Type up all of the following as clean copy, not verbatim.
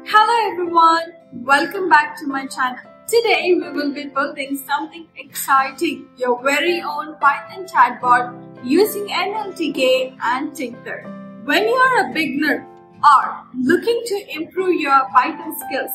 Hello everyone, welcome back to my channel. Today we will be building something exciting, your very own Python chatbot using NLTK and Tinkter. When you are a beginner or looking to improve your Python skills,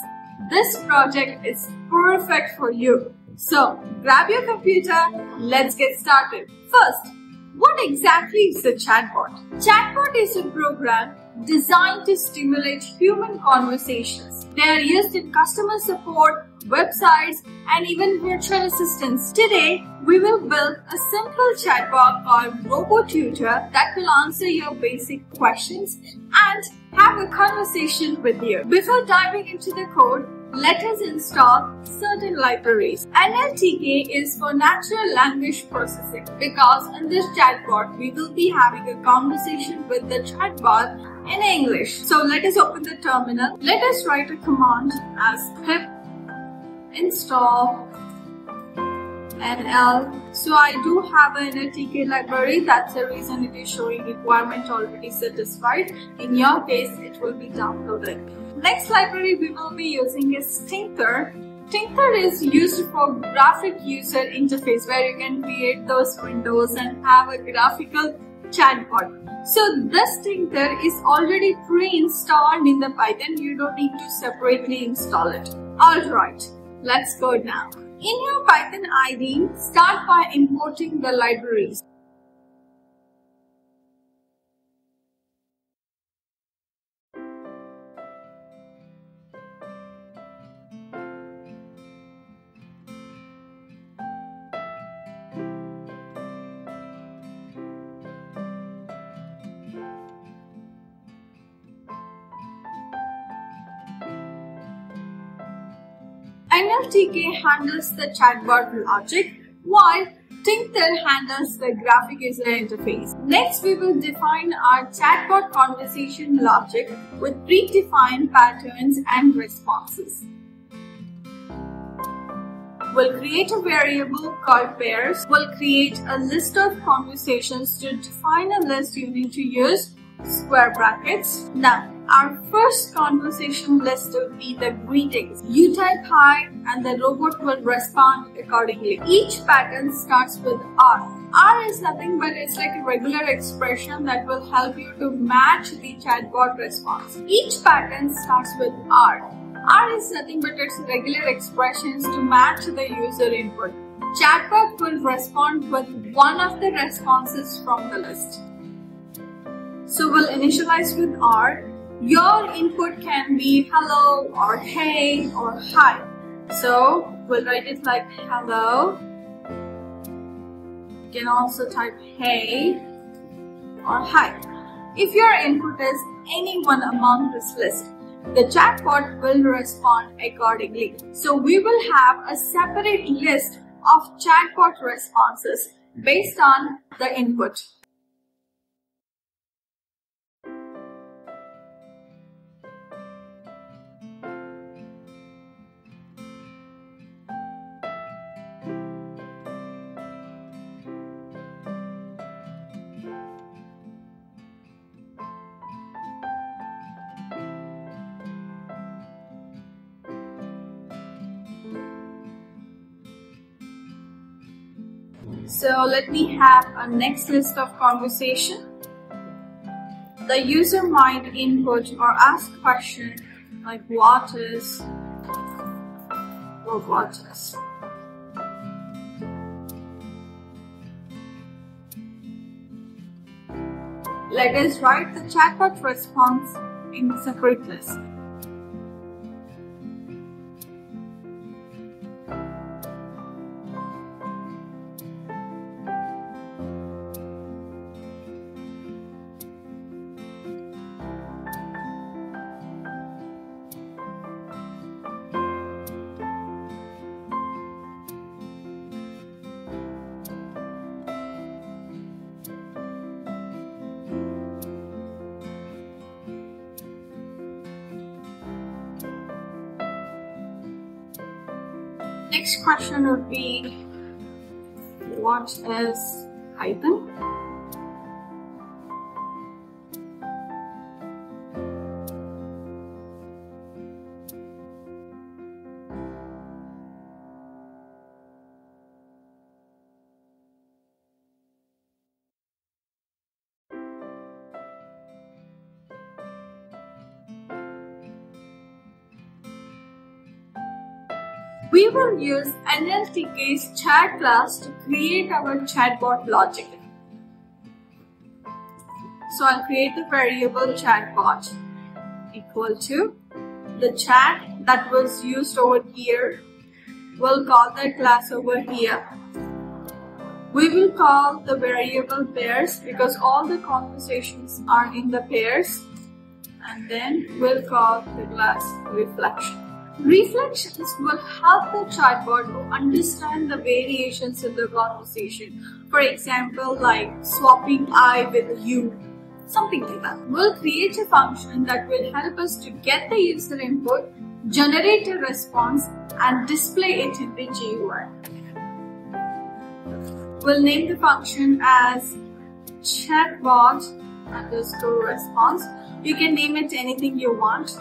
this project is perfect for you. So grab your computer, let's get started. First, what exactly is a chatbot? Chatbot is a program designed to stimulate human conversations. They are used in customer support, websites, and even virtual assistants. Today, we will build a simple chatbot called RoboTutor that will answer your basic questions and have a conversation with you. Before diving into the code, let us install certain libraries. NLTK is for natural language processing because in this chatbot we will be having a conversation with the chatbot in English. So let us open the terminal. Let us write a command as pip install NL. So I do have an NLTK library. That's the reason it is showing requirement already satisfied. In your case, it will be downloaded. Next library we will be using is Tinkter. Tinkter is used for graphic user interface where you can create those windows and have a graphical chatbot. So this Tinkter is already pre-installed in the Python. You don't need to separately install it. Alright, let's go now. In your Python IDE, start by importing the libraries. NLTK handles the chatbot logic, while Tinkter handles the graphic user interface. Next, we will define our chatbot conversation logic with predefined patterns and responses. We'll create a variable called pairs. We'll create a list of conversations. To define a list, you need to use square brackets. Now, our first conversation list will be the greetings. You type hi and the robot will respond accordingly. Each pattern starts with R. R is nothing but it's like a regular expression that will help you to match the chatbot response. Each pattern starts with R. R is nothing but it's regular expressions to match the user input. Chatbot will respond with one of the responses from the list. So we'll initialize with R. Your input can be hello or hey or hi. So we'll write it like hello. You can also type hey or hi. If your input is any one among this list, the chatbot will respond accordingly. So we will have a separate list of chatbot responses based on the input. So let me have a next list of conversation. The user might input or ask question like what is or what is. Let us write the chatbot response in a separate list. Next question would be, what is Python? We will use NLTK's chat class to create our chatbot logic. So I'll create the variable chatbot equal to the chat that was used over here. We'll call that class over here. We will call the variable pairs because all the conversations are in the pairs, and then we'll call the class reflection. Reflections will help the chatbot to understand the variations in the conversation. For example, like swapping I with you, something like that. We'll create a function that will help us to get the user input, generate a response, and display it in the GUI. We'll name the function as chatbot underscore response. You can name it anything you want.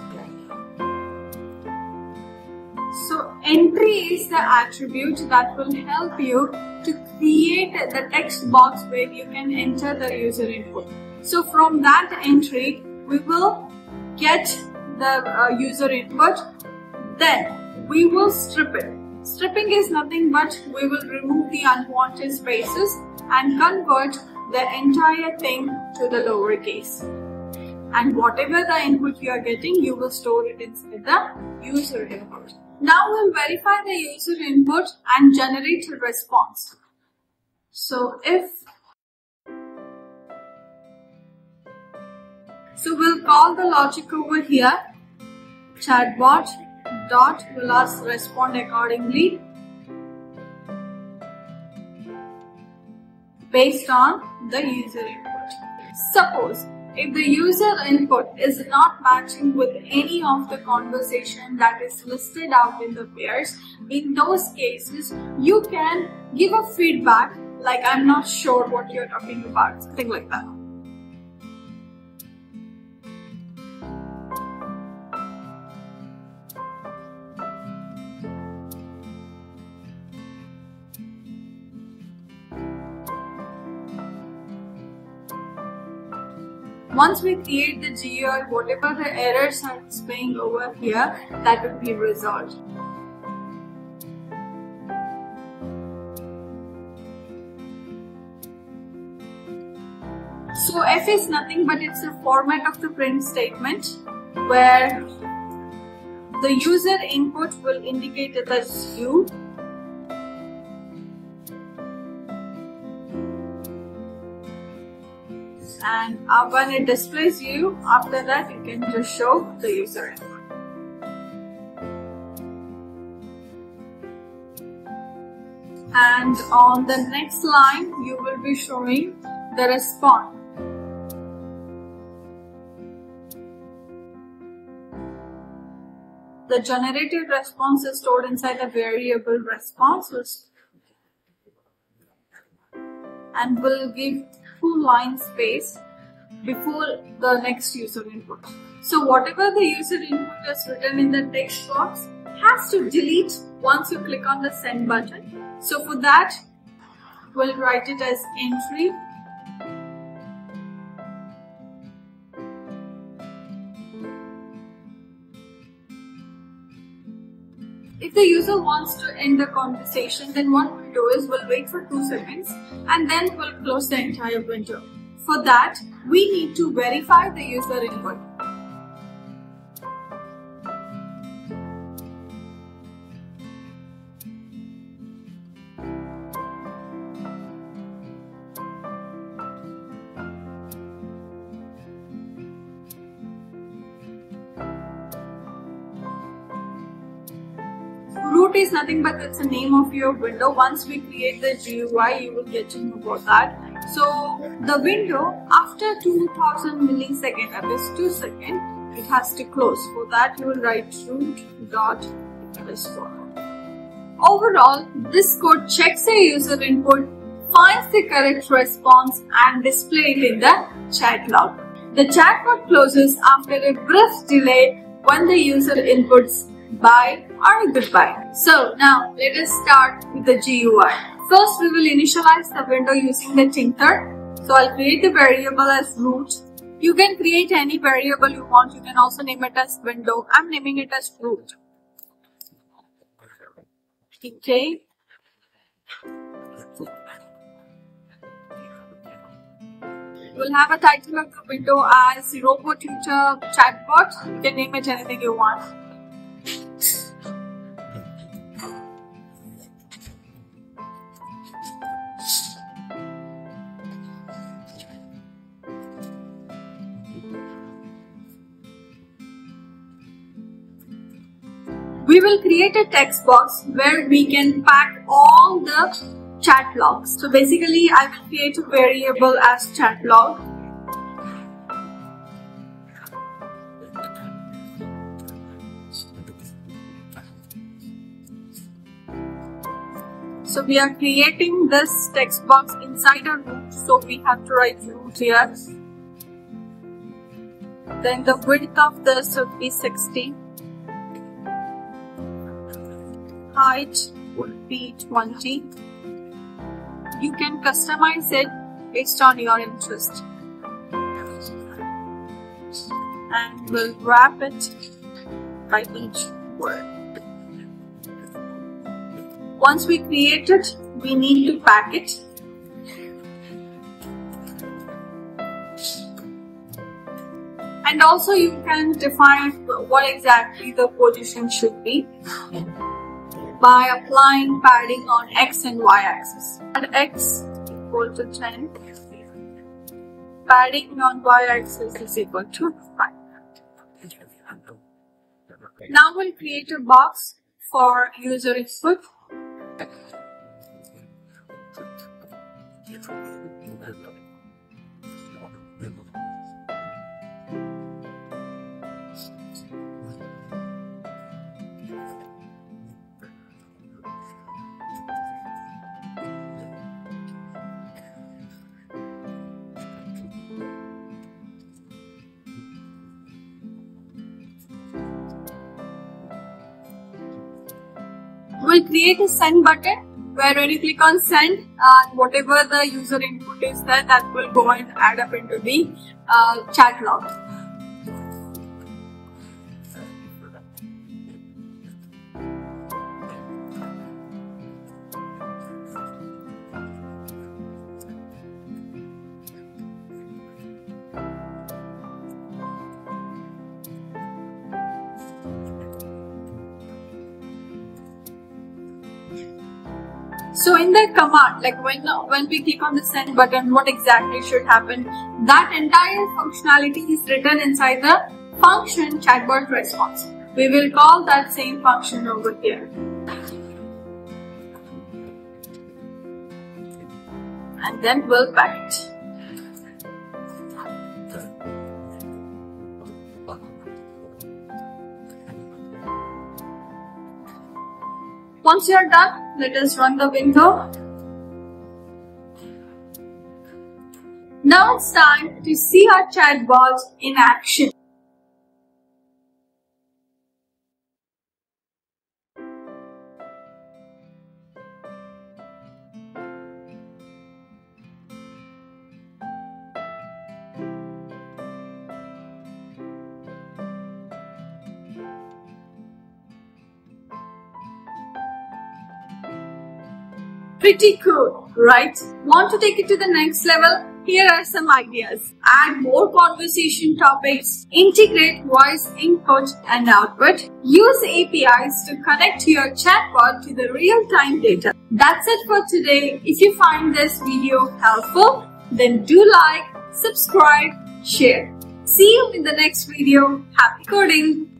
So entry is the attribute that will help you to create the text box where you can enter the user input. So from that entry, we will get the user input. Then we will strip it. Stripping is nothing but we will remove the unwanted spaces and convert the entire thing to the lowercase. And whatever the input you are getting, you will store it inside the user input. Now we'll verify the user input and generate a response. So we'll call the logic over here, chatbot dot will ask respond accordingly based on the user input. Suppose if the user input is not matching with any of the conversation that is listed out in the pairs, in those cases you can give a feedback like I'm not sure what you're talking about, something like that. Once we create the GUI, whatever the errors are displaying over here, that will be resolved. So F is nothing but it's a format of the print statement where the user input will indicate it as you. And when it displays you, after that you can just show the user input. And on the next line, you will be showing the response. The generated response is stored inside the variable responses and will give full line space before the next user input. So whatever the user input is written in the text box has to delete once you click on the send button. So for that, we'll write it as entry If the user wants to end the conversation, then what we'll do is we'll wait for 2 seconds and then we'll close the entire window. For that, we need to verify the user input. Root is nothing but it's the name of your window. Once we create the GUI, you will get to know about that. So the window after 2000 milliseconds, that is 2 seconds, it has to close. For that, you will write root.restore. Overall, this code checks the user input, finds the correct response, and displays it in the chat log. The chatbot closes after a brief delay when the user inputs bye or goodbye. So now let us start with the GUI. First, we will initialize the window using the tinker. So I'll create the variable as root. You can create any variable you want. You can also name it as window. I'm naming it as root. Okay. We'll have a title of the window as RoboTutor Chatbot. You can name it anything you want. We will create a text box where we can pack all the chat logs. So basically, I will create a variable as chat log. So we are creating this text box inside a root. So we have to write root here. Then the width of this would be 60. Height would be 20. You can customize it based on your interest. And we'll wrap it by each word. Once we create it, we need to pack it. And also you can define what exactly the position should be by applying padding on X and Y axis. At X equal to 10, padding on Y axis is equal to 5. Now we'll create a box for user input. We'll create a send button where when you click on send, whatever the user input is there, that will go and add up into the chat log. So in the command, like when we click on the send button, what exactly should happen? That entire functionality is written inside the function chatbot response. We will call that same function over here. And then we'll pack it. Once you are done, let us run the window. Now it's time to see our chatbot in action. Pretty cool, right? Want to take it to the next level? Here are some ideas. Add more conversation topics, integrate voice input and output, use APIs to connect your chatbot to the real-time data. That's it for today. If you find this video helpful, then do like, subscribe, share. See you in the next video. Happy coding!